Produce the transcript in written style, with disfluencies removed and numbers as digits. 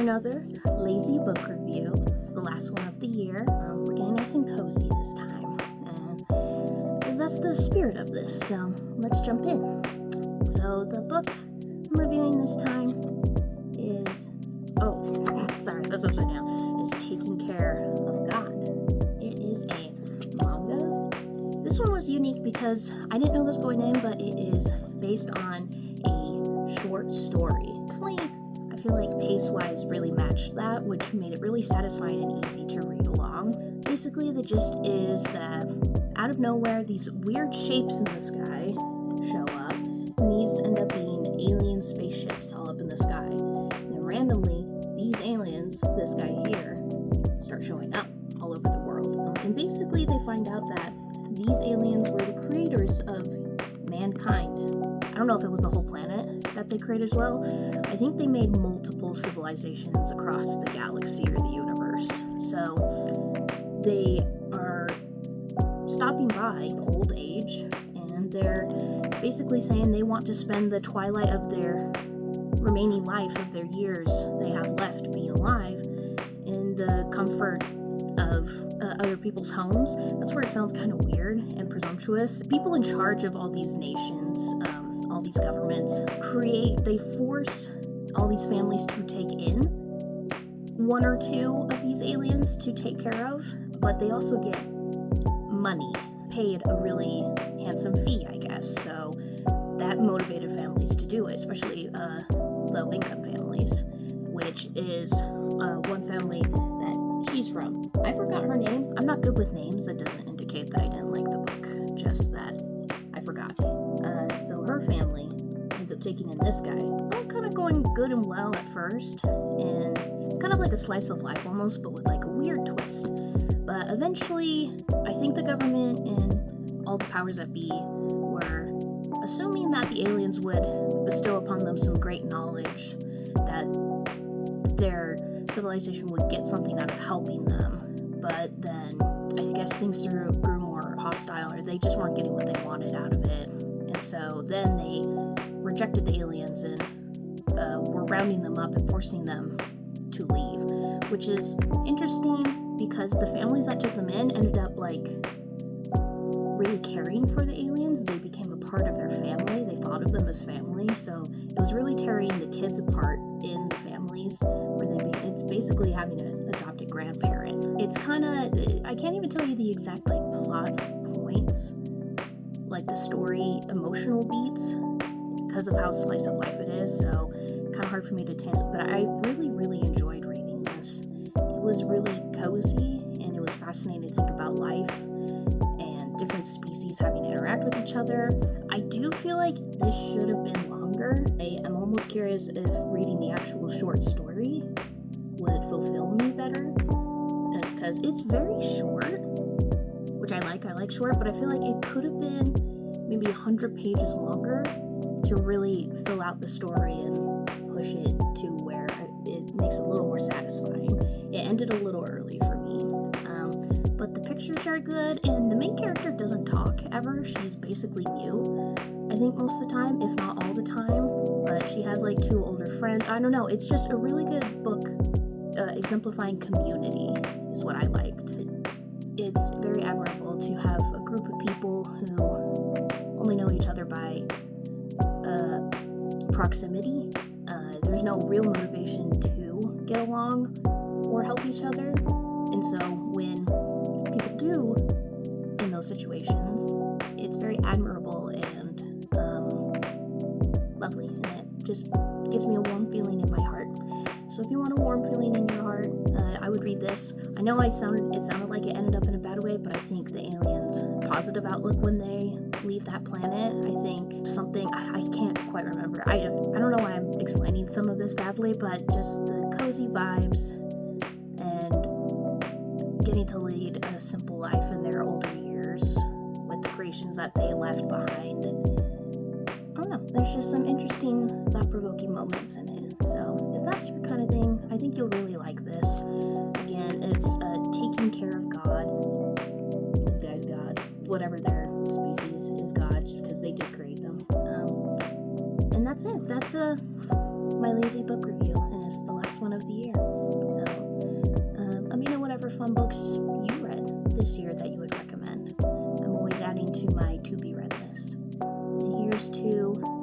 another lazy book review. It's the last one of the year. We're getting nice and cozy this time, and because that's the spirit of this, so let's jump in. So the book I'm reviewing this time is, that's upside down, is Taking Care of God. It is a manga. This one was unique because I didn't know this going in, but it is based on a short story. I feel like pace-wise really matched that, which made it really satisfying and easy to read along. Basically, the gist is that out of nowhere, these weird shapes in the sky show up, and these end up being alien spaceships all up in the sky. And then randomly, these aliens, this guy here, start showing up all over the world. And basically, they find out that these aliens were the creators of mankind. I don't know if it was the whole planet that they created as well. I think they made multiple civilizations across the galaxy or the universe. So they are stopping by old age, and they're basically saying they want to spend the twilight of their remaining life of their years they have left being alive in the comfort of other people's homes. That's where it sounds kind of weird and presumptuous. People in charge of all these nations, all these governments, they force all these families to take in one or two of these aliens to take care of, but they also get money, paid a really handsome fee, I guess. So that motivated families to do it, especially low-income families, which is one family that she's from. I forgot her name. I'm not good with names. That doesn't indicate that I didn't like the book, just that I forgot. So her family ends up taking in this guy. All kind of going good and well at first, and it's kind of like a slice of life almost, but with like a weird twist. But eventually, I think the government and all the powers that be were assuming that the aliens would bestow upon them some great knowledge, that their civilization would get something out of helping them. But then I guess things grew more hostile, or they just weren't getting what they wanted out of it. And so then they rejected the aliens and were rounding them up and forcing them to leave, which is interesting because the families that took them in ended up like really caring for the aliens. They became a part of their family. They thought of them as family. So it was really tearing the kids apart in the families where it's basically having an adopted grandparent. It's kind of, I can't even tell you the exact like plot points, like the story emotional beats, because of how slice of life it is. So kind of hard for me to tangent, but I really, really enjoyed reading this. It was really cozy, and it was fascinating to think about life and different species having to interact with each other. I do feel like this should have been longer. I'm almost curious if reading the actual short story would fulfill me better, just because it's very short, which I like short, but I feel like it could have been maybe 100 pages longer to really fill out the story and push it to where it makes it a little more satisfying. It ended a little early for me, but the pictures are good, and the main character doesn't talk ever. She's basically mute, I think, most of the time, if not all the time, but she has like two older friends. I don't know, it's just a really good book exemplifying community is what I liked. It's very admirable to have a group of people who only know each other by proximity. There's no real motivation to get along or help each other, and so when people do in those situations, it's very admirable and lovely, and it just gives me a warm feeling in my heart. So if you want a warm feeling in your heart, I would read this. I know it sounded like it ended up in a bad way, but I think the aliens' positive outlook when they leave that planet, I think something, I can't quite remember. I don't know why I'm explaining some of this badly, but just the cozy vibes and getting to lead a simple life in their older years with the creations that they left behind. I don't know, there's just some interesting, thought-provoking moments in it. So if that's your kind of thing, I think you'll really like this. Again, it's Taking Care of God. This guy's God. Whatever their species is God, because they did create them. And that's it. That's my lazy book review, and it's the last one of the year. So let me know whatever fun books you read this year that you would recommend. I'm always adding to my to-be-read list. And here's to